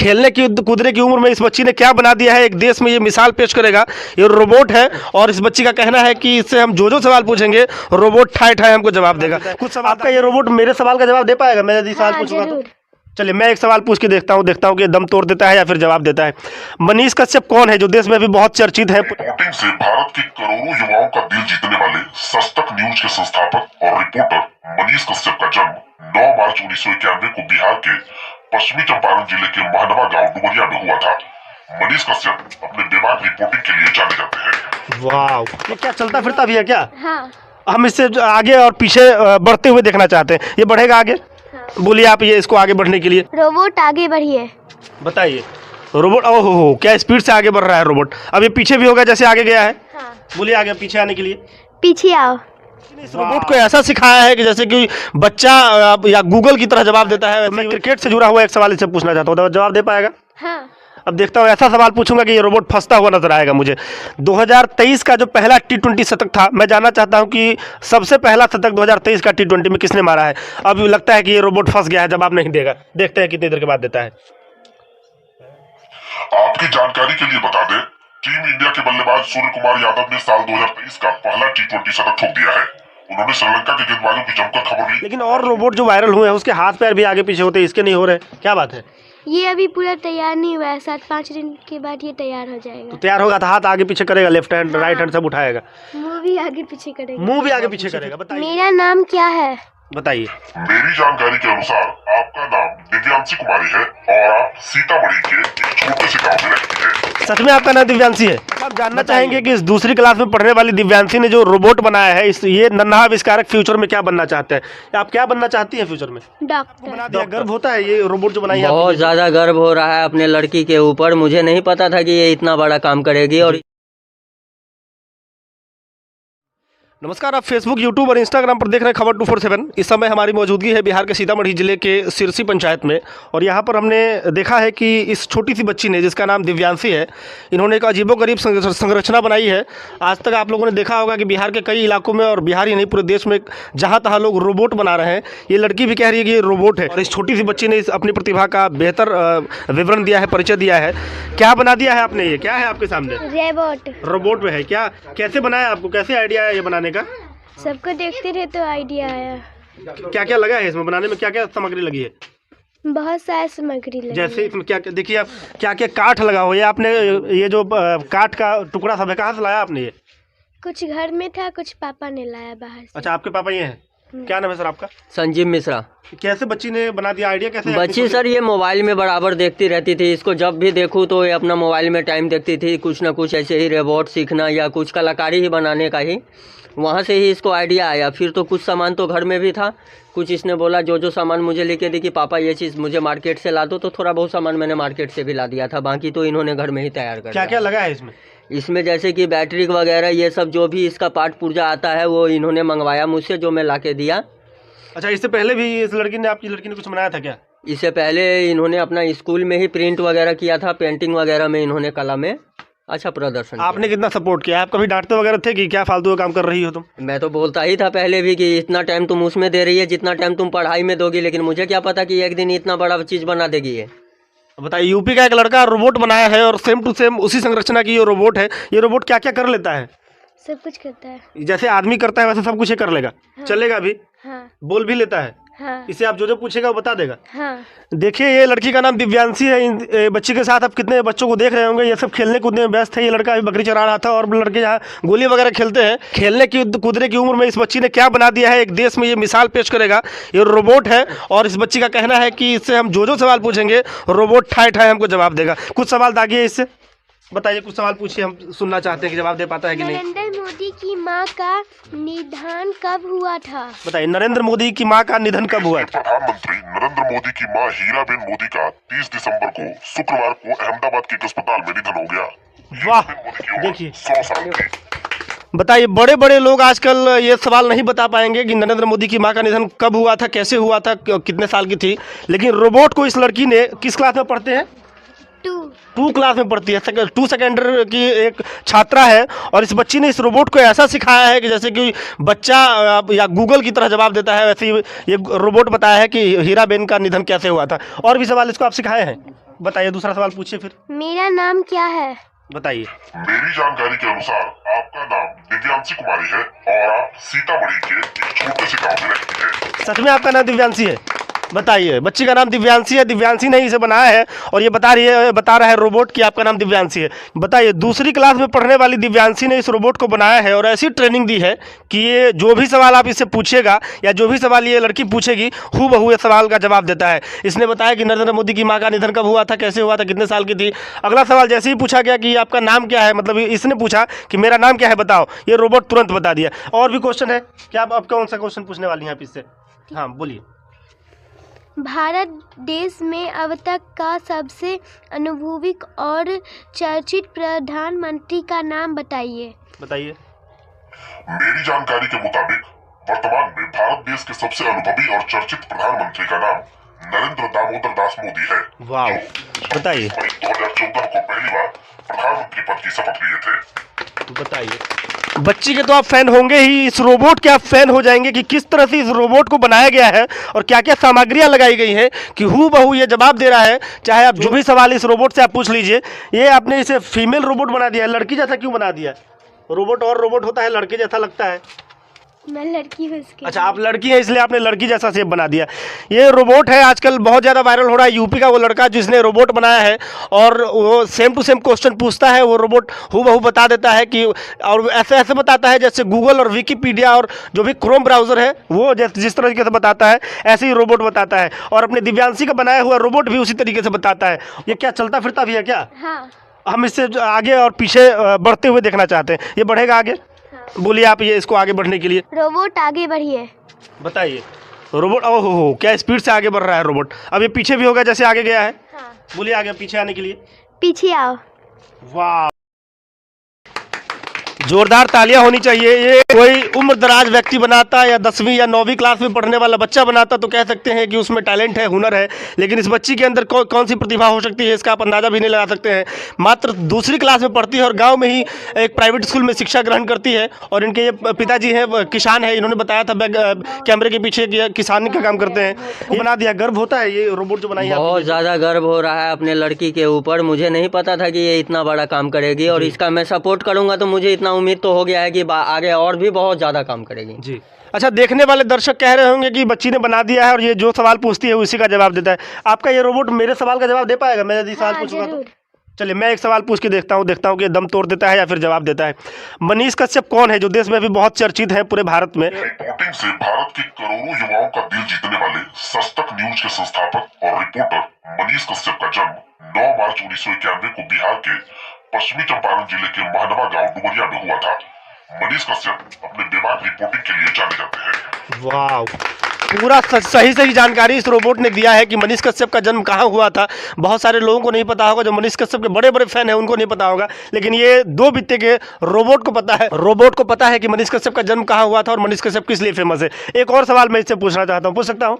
खेलने की कूदने की उम्र में इस बच्ची ने क्या बना दिया है, एक देश में ये मिसाल पेश करेगा। ये रोबोट है और इस बच्ची का कहना है कि इससे हम जो सवाल पूछेंगे रोबोट ठाए ठाए हमको जवाब देगा। कुछ सवाल आपका ये रोबोट मेरे सवाल का जवाब दे पाएगा? मैं यदि सवाल पूछूंगा तो चलिए मैं एक सवाल पूछ के देखता हूँ कि दम तोड़ देता है या फिर जवाब देता है। मनीष कश्यप कौन है जो देश में अभी बहुत चर्चित है? रिपोर्टिंग से भारत के करोड़ों युवाओं का दिल जीतने वाले सस्तक न्यूज के संस्थापक और रिपोर्टर मनीष कश्यप का जन्म 9 मार्च 1991 को बिहार के पश्चिमी चंपारण जिले के महनवा गांव डुमरिया में हुआ था। मनीष कश्यप अपने बेबाक रिपोर्टिंग के लिए जाने जाते हैं। वाह, ये क्या चलता फिरता भी है क्या? हाँ। हम इससे आगे और पीछे बढ़ते हुए देखना चाहते हैं। ये बढ़ेगा आगे? हाँ। बोलिए आप ये इसको आगे बढ़ने के लिए। रोबोट आगे बढ़िए। बताइए रोबोट। ओहो, क्या स्पीड से आगे बढ़ रहा है रोबोट। अब ये पीछे भी होगा जैसे आगे गया है। हाँ। बोलिए आगे पीछे आने के लिए। पीछे आओ। इस रोबोट को ऐसा सिखाया है कि जैसे कि बच्चा या गूगल की तरह जवाब देता है। मैं क्रिकेट से जुड़ा हुआ एक सवाल इससे पूछना चाहता हूँ, जवाब दे पाएगा? हाँ। अब देखता हूँ, ऐसा सवाल पूछूंगा कि ये रोबोट फंसता हुआ नजर आएगा मुझे। 2023 का जो पहला T20 शतक था, मैं जानना चाहता हूँ कि सबसे पहला शतक 2023 का T20 में किसने मारा है? अब लगता है कि ये रोबोट फंस गया है, जवाब नहीं देगा। देखते हैं कितनी देर के बाद देता है। आपकी जानकारी के लिए बता दें, टीम इंडिया के बल्लेबाज सूर्य कुमार यादव ने साल 2023 का पहला T20 शतक ठोक दिया है। उन्होंने श्रीलंका के गेंदबाजों की जमकर खबर ली। लेकिन और रोबोट जो वायरल हुए हैं उसके हाथ पैर भी आगे पीछे होते हैं, इसके नहीं हो रहे, क्या बात है? ये अभी पूरा तैयार नहीं हुआ है, 7-5 दिन के बाद ये तैयार हो जाएगा। तो तैयार होगा तो हाथ आगे पीछे करेगा, लेफ्ट हैंड राइट हैंड सब उठाएगा, मुंह भी आगे पीछे करेगा। मुंह भी आगे पीछे करेगा। बताइए मेरा नाम क्या है? बताइए। मेरी जानकारी के अनुसार आपका नाम दिव्यांशी कुमारी है और आप सीतामढ़ी के एक छोटे से गांव में रहती है। सच में आपका नाम दिव्यांशी है? आप जानना चाहेंगे कि इस दूसरी क्लास में पढ़ने वाली दिव्यांशी ने जो रोबोट बनाया है, ये नन्हा आविष्कारक फ्यूचर में क्या बनना चाहता है? आप क्या बनना चाहती है फ्यूचर में? डॉक्टर। गर्व होता है ये रोबोट जो बनाई है? बहुत ज़्यादा गर्व हो रहा है अपने लड़की के ऊपर। मुझे नहीं पता था कि ये इतना बड़ा काम करेगी। और नमस्कार, आप फेसबुक, यूट्यूब और इंस्टाग्राम पर देख रहे हैं खबर 247। इस समय हमारी मौजूदगी है बिहार के सीतामढ़ी जिले के सिरसी पंचायत में और यहाँ पर हमने देखा है कि इस छोटी सी बच्ची ने, जिसका नाम दिव्यांशी है, इन्होंने एक अजीबोगरीब संरचना बनाई है। आज तक आप लोगों ने देखा होगा कि बिहार के कई इलाकों में, और बिहार ही नहीं पूरे देश में, जहाँ तहाँ लोग रोबोट बना रहे हैं। ये लड़की भी कह रही है कि ये रोबोट है और इस छोटी सी बच्ची ने अपनी प्रतिभा का बेहतर विवरण दिया है, परिचय दिया है। क्या बना दिया है आपने? ये क्या है आपके सामने? रोबोट में है क्या? कैसे बनाया आपको? कैसे आइडिया है ये बनाने का? सबको देखते रहे तो आइडिया आया। क्या क्या लगा है इसमें बनाने में? क्या क्या सामग्री लगी है? बहुत सारी सामग्री लगी। जैसे इसमें क्या देखिए, आप क्या क्या काठ लगा हो, ये आपने ये जो काठ का टुकड़ा सब है, कहाँ से लाया आपने? ये कुछ घर में था, कुछ पापा ने लाया बाहर से। अच्छा, आपके पापा ये हैं? क्या नाम है सर आपका? संजीव मिश्रा। कैसे बच्ची ने बना दिया? आइडिया कैसे? बच्ची सर ये मोबाइल में बराबर देखती रहती थी। इसको जब भी देखूँ तो ये अपना मोबाइल में टाइम देखती थी। कुछ ना कुछ ऐसे ही रोबोट सीखना या कुछ कलाकारी ही बनाने का ही, वहाँ से ही इसको आइडिया आया। फिर तो कुछ सामान तो घर में भी था, कुछ इसने बोला जो सामान मुझे लेके दी कि पापा ये चीज़ मुझे मार्केट से ला दो, तो थोड़ा बहुत सामान मैंने मार्केट से भी ला दिया था। बाकी तो इन्होंने घर में ही तैयार कर। क्या क्या लगा है इसमें? इसमें जैसे कि बैटरी वगैरह ये सब जो भी इसका पार्ट पुर्जा आता है वो इन्होंने मंगवाया मुझसे, जो मैं ला के दिया। अच्छा, इससे पहले भी इस लड़की ने, आपकी लड़की ने कुछ बनाया था क्या? इससे पहले इन्होंने अपना स्कूल में ही प्रिंट वगैरह किया था, पेंटिंग वगैरह में इन्होंने कला में अच्छा प्रदर्शन। आपने कितना सपोर्ट किया? आप कभी डांटते वगैरह थे कि क्या फालतू का काम कर रही हो तुम? मैं तो बोलता ही था पहले भी कि इतना टाइम तुम उसमें दे रही है जितना टाइम तुम पढ़ाई में दोगी, लेकिन मुझे क्या पता कि एक दिन इतना बड़ा चीज़ बना देगी ये। बताइए, यूपी का एक लड़का रोबोट बनाया है और सेम टू सेम उसी संरचना की ये रोबोट है। ये रोबोट क्या क्या कर लेता है? सब कुछ करता है। जैसे आदमी करता है वैसे सब कुछ ये कर लेगा? हाँ। चलेगा भी? हाँ। बोल भी लेता है? हाँ। इसे आप जो पूछेगा वो बता देगा? हाँ। देखिए, ये लड़की का नाम दिव्यांशी है। बच्ची के साथ आप कितने बच्चों को देख रहे होंगे, ये सब खेलने कूदने में व्यस्त है। ये लड़का अभी बकरी चरा रहा था और लड़के यहाँ गोली वगैरह खेलते हैं। खेलने की कूदने की उम्र में इस बच्ची ने क्या बना दिया है, एक देश में ये मिसाल पेश करेगा। ये रोबोट है और इस बच्ची का कहना है कि इससे हम जो सवाल पूछेंगे रोबोट ठाए ठाए हमको जवाब देगा। कुछ सवाल दागिए इससे, बताइए, कुछ सवाल पूछिए, हम सुनना चाहते हैं कि जवाब दे पाता है कि नहीं। नरेंद्र मोदी की मां का निधन कब हुआ था? बताइए, नरेंद्र मोदी की मां का निधन कब हुआ था? प्रधानमंत्री नरेंद्र मोदी की मां हीराबेन मोदी का 30 दिसंबर को शुक्रवार को अहमदाबाद के एक अस्पताल में निधन हो गया। वाह, देखिए 100 साल की। बताइए, बड़े बड़े लोग आजकल ये सवाल नहीं बता पाएंगे कि नरेंद्र मोदी की मां का निधन कब हुआ था, कैसे हुआ था, कितने साल की थी। लेकिन रोबोट को इस लड़की ने, किस क्लास में पढ़ते हैं? 2 क्लास में पढ़ती है, 2 सेकेंडरी की एक छात्रा है। और इस बच्ची ने इस रोबोट को ऐसा सिखाया है कि जैसे कि बच्चा या गूगल की तरह जवाब देता है, वैसे ही ये रोबोट बताया है कि हीराबेन का निधन कैसे हुआ था। और भी सवाल इसको आप सिखाए हैं? बताइए, दूसरा सवाल पूछिए फिर। मेरा नाम क्या है? बताइए। मेरी जानकारी के अनुसार आपका नाम दिव्यांशी कुमारी है और आप सीतामढ़ी के एक छोटे से गांव में रहती है। सच में आपका नाम दिव्यांशी है? बताइए। बच्ची का नाम दिव्यांशी है, दिव्यांशी ने इसे बनाया है और ये बता रहा है रोबोट कि आपका नाम दिव्यांशी है। बताइए, दूसरी क्लास में पढ़ने वाली दिव्यांशी ने इस रोबोट को बनाया है और ऐसी ट्रेनिंग दी है कि ये जो भी सवाल आप इससे पूछेगा या जो भी सवाल ये लड़की पूछेगी हूबहू ये सवाल का जवाब देता है। इसने बताया कि नरेंद्र मोदी की माँ का निधन कब हुआ था, कैसे हुआ था, कितने साल की थी। अगला सवाल जैसे ही पूछा गया कि आपका नाम क्या है, मतलब इसने पूछा कि मेरा नाम क्या है बताओ, ये रोबोट तुरंत बता दिया। और भी क्वेश्चन है क्या? आप कौन सा क्वेश्चन पूछने वाली हैं आप इससे? हाँ बोलिए। भारत देश में अब तक का सबसे अनुभवी और चर्चित प्रधानमंत्री का नाम बताइए। बताइए। मेरी जानकारी के मुताबिक वर्तमान में भारत देश के सबसे अनुभवी और चर्चित प्रधानमंत्री का नाम नरेंद्र दामोदर दास मोदी है। वाह, बताइए। 2014 को पहली बार प्रधानमंत्री पद की शपथ लिए थे। बताइए। बच्ची के तो आप फैन होंगे ही, इस रोबोट के आप फैन हो जाएंगे कि किस तरह से इस रोबोट को बनाया गया है और क्या क्या सामग्रियां लगाई गई हैं कि हूबहू ये जवाब दे रहा है। चाहे आप जो भी सवाल इस रोबोट से आप पूछ लीजिए। ये आपने इसे फीमेल रोबोट बना दिया है, लड़की जैसा क्यों बना दिया? रोबोट और रोबोट होता है, लड़के जैसा लगता है। मैं लड़की हूँ इसके। अच्छा, आप लड़की हैं इसलिए आपने लड़की जैसा शेप बना दिया। ये रोबोट है, आजकल बहुत ज़्यादा वायरल हो रहा है। यूपी का वो लड़का जिसने रोबोट बनाया है और वो सेम टू सेम क्वेश्चन पूछता है, वो रोबोट हूबहू बता देता है कि, और ऐसे ऐसे बताता है जैसे गूगल और विकीपीडिया और जो भी क्रोम ब्राउज़र है वो जिस तरीके से बताता है ऐसे ही रोबोट बताता है। और अपने दिव्यांशी का बनाया हुआ रोबोट भी उसी तरीके से बताता है। ये क्या चलता फिरता भी है क्या? हाँ। हम इससे आगे और पीछे बढ़ते हुए देखना चाहते हैं। ये बढ़ेगा आगे? बोलिए आप ये इसको आगे बढ़ने के लिए। रोबोट आगे बढ़िए। बताइए। रोबोट ओहो हो, क्या स्पीड से आगे बढ़ रहा है रोबोट। अब ये पीछे भी होगा जैसे आगे गया है। हाँ। बोलिए आगे पीछे आने के लिए। पीछे आओ। वाह, जोरदार तालियां होनी चाहिए। ये कोई उम्रदराज व्यक्ति बनाता या 10वीं या 9वीं क्लास में पढ़ने वाला बच्चा बनाता तो कह सकते हैं कि उसमें टैलेंट है, हुनर है। लेकिन इस बच्ची के अंदर कौन सी प्रतिभा हो सकती है इसका आप अंदाज़ा भी नहीं लगा सकते हैं। मात्र दूसरी क्लास में पढ़ती है और गांव में ही एक प्राइवेट स्कूल में शिक्षा ग्रहण करती है। और इनके ये पिताजी हैं किसान है, इन्होंने बताया था कैमरे के पीछे किसानी का काम करते हैं। वो बना दिया। गर्व होता है ये रोबोट जो बनाई है? बहुत ज़्यादा गर्व हो रहा है अपने लड़की के ऊपर। मुझे नहीं पता था कि ये इतना बड़ा काम करेगी और इसका मैं सपोर्ट करूँगा तो मुझे इतना उम्मीद तो हो गया है कि आगे और भी बहुत ज़्यादा काम करेगी जी। अच्छा, देखने वाले दर्शक कह रहे होंगे कि बच्ची ने बना दिया है और ये जो सवाल पूछती है उसी का जवाब देता है। आपका ये रोबोट मेरे सवाल का जवाब दे पाएगा? मैं यदि सवाल पूछूंगा तो? चलिए मैं एक सवाल पूछ के देखता हूँ कि दम तोड़ देता है या फिर जवाब देता है। मनीष कश्यप कौन है जो देश में भी बहुत चर्चित है पूरे भारत में? रिपोर्टिंग से भारत के करोड़ों युवाओं का दिल जीतने वाले सस्तक न्यूज के संस्थापक और रिपोर्टर मनीष कश्यप का जन्म 9 मार्च 1991 को बिहार के पश्चिमी चंपारण जिले के महनवा गांव डुमरिया में हुआ था। मनीष कश्यप अपने बेबाक रिपोर्टिंग के लिए जाने जाते हैं। वाह, पूरा सही जानकारी इस रोबोट ने दिया है कि मनीष कश्यप का जन्म कहाँ हुआ था। बहुत सारे लोगों को नहीं पता होगा, जो मनीष कश्यप के बड़े बड़े फैन हैं उनको नहीं पता होगा, लेकिन ये 2 बित्ते के रोबोट को पता है। रोबोट को पता है कि मनीष कश्यप का जन्म कहाँ हुआ था और मनीष कश्यप किस लिए फेमस है। एक और सवाल मैं इससे पूछना चाहता हूँ, पूछ सकता हूँ?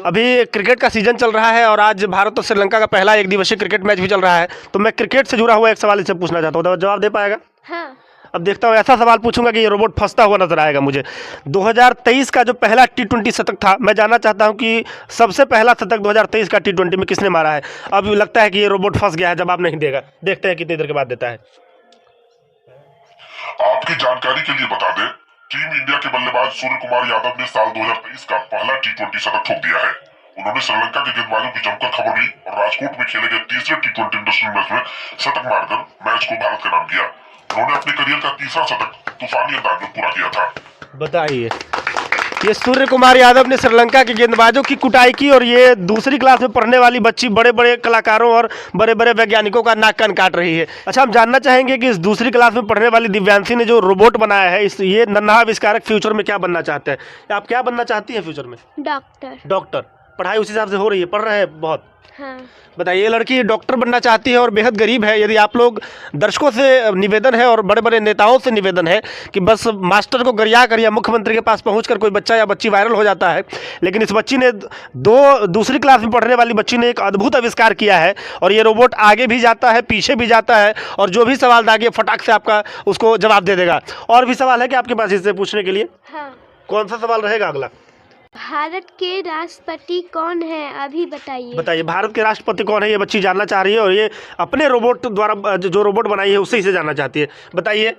अभी क्रिकेट का सीजन चल रहा है और आज भारत और श्रीलंका का पहला एक दिवसीय क्रिकेट मैच भी चल रहा है, तो मैं क्रिकेट से जुड़ा हुआ एक सवाल इससे पूछना चाहता हूँ। जवाब दे पाएगा? हाँ। अब देखता हूँ, ऐसा सवाल पूछूंगा कि ये रोबोट फंसता हुआ नजर आएगा मुझे। 2023 का जो पहला T20 शतक था, मैं जानना चाहता हूँ कि सबसे पहला शतक 2023 का T20 में किसने मारा है। अब लगता है कि ये रोबोट फंस गया है, जवाब नहीं देगा। देखते हैं कितनी देर के बाद देता है। आपकी जानकारी के लिए बता दें, टीम इंडिया के बल्लेबाज सूर्य कुमार यादव ने साल 2023 का पहला T20 शतक ठोक दिया है। उन्होंने श्रीलंका के गेंदबाजों की जमकर खबर ली और राजकोट में खेले गए तीसरे T20 इंटरनेशनल मैच में शतक मारकर मैच को भारत का नाम किया। उन्होंने अपने करियर का तीसरा शतक तूफानी अंदाज में पूरा किया था। बताइए, ये सूर्य कुमार यादव ने श्रीलंका के गेंदबाजों की कुटाई की और ये दूसरी क्लास में पढ़ने वाली बच्ची बड़े बड़े कलाकारों और बड़े बड़े वैज्ञानिकों का नाक कान काट रही है। अच्छा, हम जानना चाहेंगे कि इस दूसरी क्लास में पढ़ने वाली दिव्यांशी ने जो रोबोट बनाया है, ये नन्हा आविष्कारक फ्यूचर में क्या बनना चाहते हैं? आप क्या बनना चाहती हैं फ्यूचर में? डॉक्टर। डॉक्टर। पढ़ाई उस हिसाब से हो रही है, पढ़ रहे हैं बहुत? हाँ। बताइए, ये लड़की डॉक्टर बनना चाहती है और बेहद गरीब है। यदि आप लोग दर्शकों से निवेदन है और बड़े बड़े नेताओं से निवेदन है कि बस मास्टर को गरिया कर या मुख्यमंत्री के पास पहुंचकर कोई बच्चा या बच्ची वायरल हो जाता है, लेकिन इस बच्ची ने दूसरी क्लास में पढ़ने वाली बच्ची ने एक अद्भुत आविष्कार किया है और ये रोबोट आगे भी जाता है, पीछे भी जाता है और जो भी सवाल दागे फटाक से आपका उसको जवाब दे देगा। और भी सवाल है कि आपके पास इससे पूछने के लिए? हाँ। कौन सा सवाल रहेगा अगला? भारत के राष्ट्रपति कौन है अभी बताइए। बताइए, भारत के राष्ट्रपति कौन है, ये बच्ची जानना चाह रही है और ये अपने रोबोट द्वारा जो रोबोट बनाई है उससे इसे जानना चाहती है। बताइए।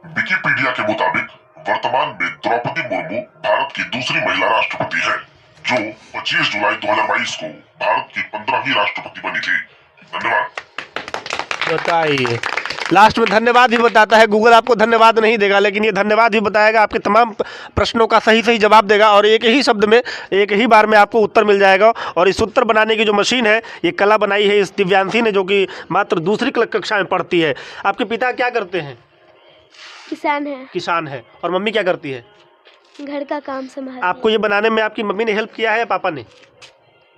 विकिपीडिया के मुताबिक वर्तमान में द्रौपदी मुर्मू भारत की दूसरी महिला राष्ट्रपति है, जो 25 जुलाई 2022 को भारत की 15वीं राष्ट्रपति बनी थी। धन्यवाद। बताइए, लास्ट में धन्यवाद भी बताता है। गूगल आपको धन्यवाद नहीं देगा, लेकिन ये धन्यवाद भी बताएगा, आपके तमाम प्रश्नों का सही सही जवाब देगा और एक ही शब्द में, एक ही बार में आपको उत्तर मिल जाएगा। और इस उत्तर बनाने की जो मशीन है, ये कला बनाई है इस दिव्यांशी ने, जो कि मात्र दूसरी कक्षा में पढ़ती है। आपके पिता क्या करते हैं? किसान है। किसान है। और मम्मी क्या करती है? घर का काम संभाल। आपको ये बनाने में आपकी मम्मी ने हेल्प किया है या पापा ने?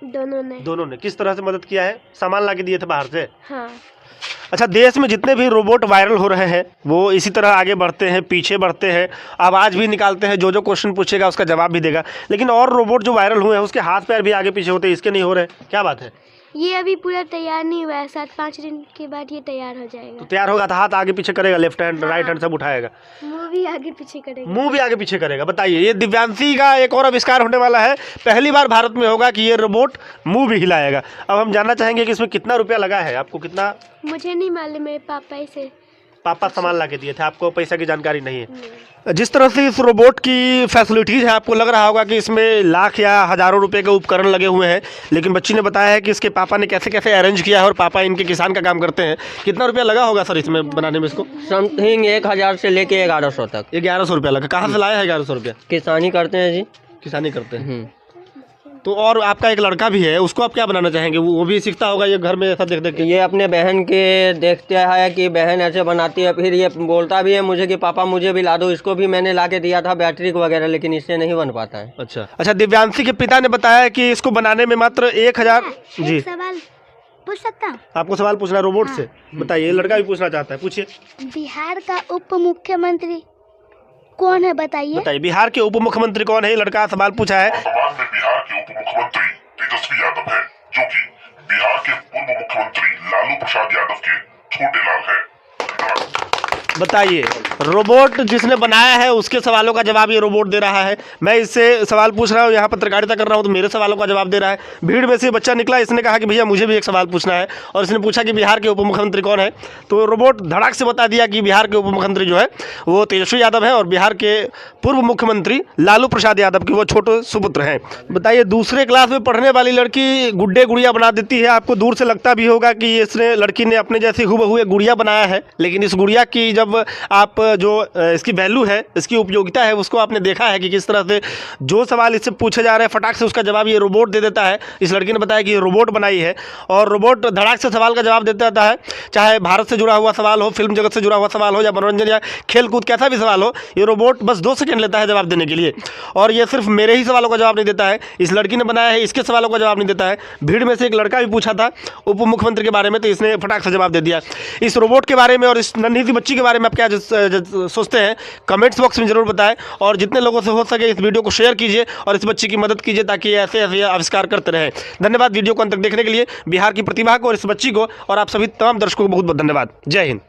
दोनों ने। किस तरह से मदद किया है? सामान ला के दिए थे बाहर से? हाँ। अच्छा, देश में जितने भी रोबोट वायरल हो रहे हैं वो इसी तरह आगे बढ़ते हैं, पीछे बढ़ते हैं, आवाज़ भी निकालते हैं, जो क्वेश्चन पूछेगा उसका जवाब भी देगा। लेकिन और रोबोट जो वायरल हुए हैं उसके हाथ पैर भी आगे पीछे होते हैं, इसके नहीं हो रहे, क्या बात है? ये अभी पूरा तैयार नहीं हुआ है, 7-5 दिन के बाद ये तैयार हो जाएगा। तो तैयार होगा तो हाथ आगे पीछे करेगा, लेफ्ट हैंड राइट हैंड सब उठाएगा, मुंह भी आगे पीछे करेगा। मुंह भी आगे पीछे करेगा। बताइए, ये दिव्यांशी का एक और आविष्कार होने वाला है। पहली बार भारत में होगा कि ये रोबोट मुंह भी हिलाएगा। अब हम जानना चाहेंगे कि इसमें कितना रुपया लगा है, आपको कितना? मुझे नहीं मालूम, मेरे पापा से। पापा सामान ला के दिए थे, आपको पैसा की जानकारी नहीं है। जिस तरह से इस रोबोट की फैसिलिटीज़ है, आपको लग रहा होगा कि इसमें लाख या हज़ारों रुपए के उपकरण लगे हुए हैं, लेकिन बच्ची ने बताया है कि इसके पापा ने कैसे कैसे अरेंज किया है और पापा इनके किसान का काम करते हैं। कितना रुपया लगा होगा सर इसमें बनाने में? इसको समथिंग 1000 से लेके 1100 तक। 1100 रुपया लगा। कहाँ से लाया है 1100 रुपया? किसानी करते हैं जी। किसानी करते हैं। तो और आपका एक लड़का भी है, उसको आप क्या बनाना चाहेंगे? वो भी सीखता होगा ये घर में ऐसा देख देख के? ये अपने बहन के देखते है कि बहन ऐसे बनाती है, फिर ये बोलता भी है मुझे कि पापा मुझे भी ला दो। इसको भी मैंने ला के दिया था बैटरी वगैरह, लेकिन इससे नहीं बन पाता है। अच्छा, दिव्यांशी के पिता ने बताया कि इसको बनाने में मात्र 1000। जी, सवाल पूछ सकता हूँ? आपको सवाल पूछना है रोबोट से? बताइए, लड़का भी पूछना चाहता है, पूछिए। बिहार का उप मुख्यमंत्री कौन है बताइए? बताइए, बिहार के उप मुख्यमंत्री कौन है? ये लड़का सवाल पूछा है। वर्तमान में बिहार के उप मुख्यमंत्री तेजस्वी यादव है, जो कि बिहार के पूर्व मुख्यमंत्री लालू प्रसाद यादव के छोटे लाल है। धन्यवाद। बताइए, रोबोट जिसने बनाया है उसके सवालों का जवाब ये रोबोट दे रहा है। मैं इससे सवाल पूछ रहा हूँ, यहाँ पत्रकारिता कर रहा हूँ, तो मेरे सवालों का जवाब दे रहा है। भीड़ में से बच्चा निकला, इसने कहा कि भैया मुझे भी एक सवाल पूछना है, और इसने पूछा कि बिहार के उप मुख्यमंत्री कौन है। तो रोबोट धड़ाक से बता दिया कि बिहार के उप मुख्यमंत्री जो है वो तेजस्वी यादव है और बिहार के पूर्व मुख्यमंत्री लालू प्रसाद यादव की वो छोटे सुपुत्र हैं। बताइए, दूसरे क्लास में पढ़ने वाली लड़की गुड्डे गुड़िया बना देती है। आपको दूर से लगता भी होगा कि इसने लड़की ने अपने जैसी हूबहू एक गुड़िया बनाया है, लेकिन इस गुड़िया की जब आप जो इसकी वैल्यू है, इसकी उपयोगिता है, उसको आपने देखा है कि किस तरह से जो सवाल इससे पूछे जा रहे हैं फटाक से उसका जवाब ये रोबोट दे देता है। इस लड़की ने बताया कि ये रोबोट बनाई है और रोबोट धड़ाक से सवाल का जवाब दे देता है, चाहे भारत से जुड़ा हुआ सवाल हो, फिल्म जगत से जुड़ा हुआ सवाल हो, या मनोरंजन या खेल कूद कैसा भी सवाल हो, ये रोबोट बस 2 सेकंड लेता है जवाब देने के लिए। और ये सिर्फ मेरे ही सवालों का जवाब नहीं देता है, इस लड़की ने बनाया है इसके सवालों का जवाब नहीं देता है। भीड़ में से एक लड़का भी पूछा था उप मुख्यमंत्री के बारे में, तो इसने फटाक से जवाब दे दिया। इस रोबोट के बारे में और इस नन्ही सी बच्ची के बारे में आप क्या सोचते हैं? कमेंट्स बॉक्स में जरूर बताएं, और जितने लोगों से हो सके इस वीडियो को शेयर कीजिए और इस बच्ची की मदद कीजिए ताकि ऐसे ऐसे आविष्कार करते रहें। धन्यवाद वीडियो को अंत तक देखने के लिए। बिहार की प्रतिभा को और इस बच्ची को और आप सभी तमाम दर्शकों को बहुत बहुत धन्यवाद। जय हिंद।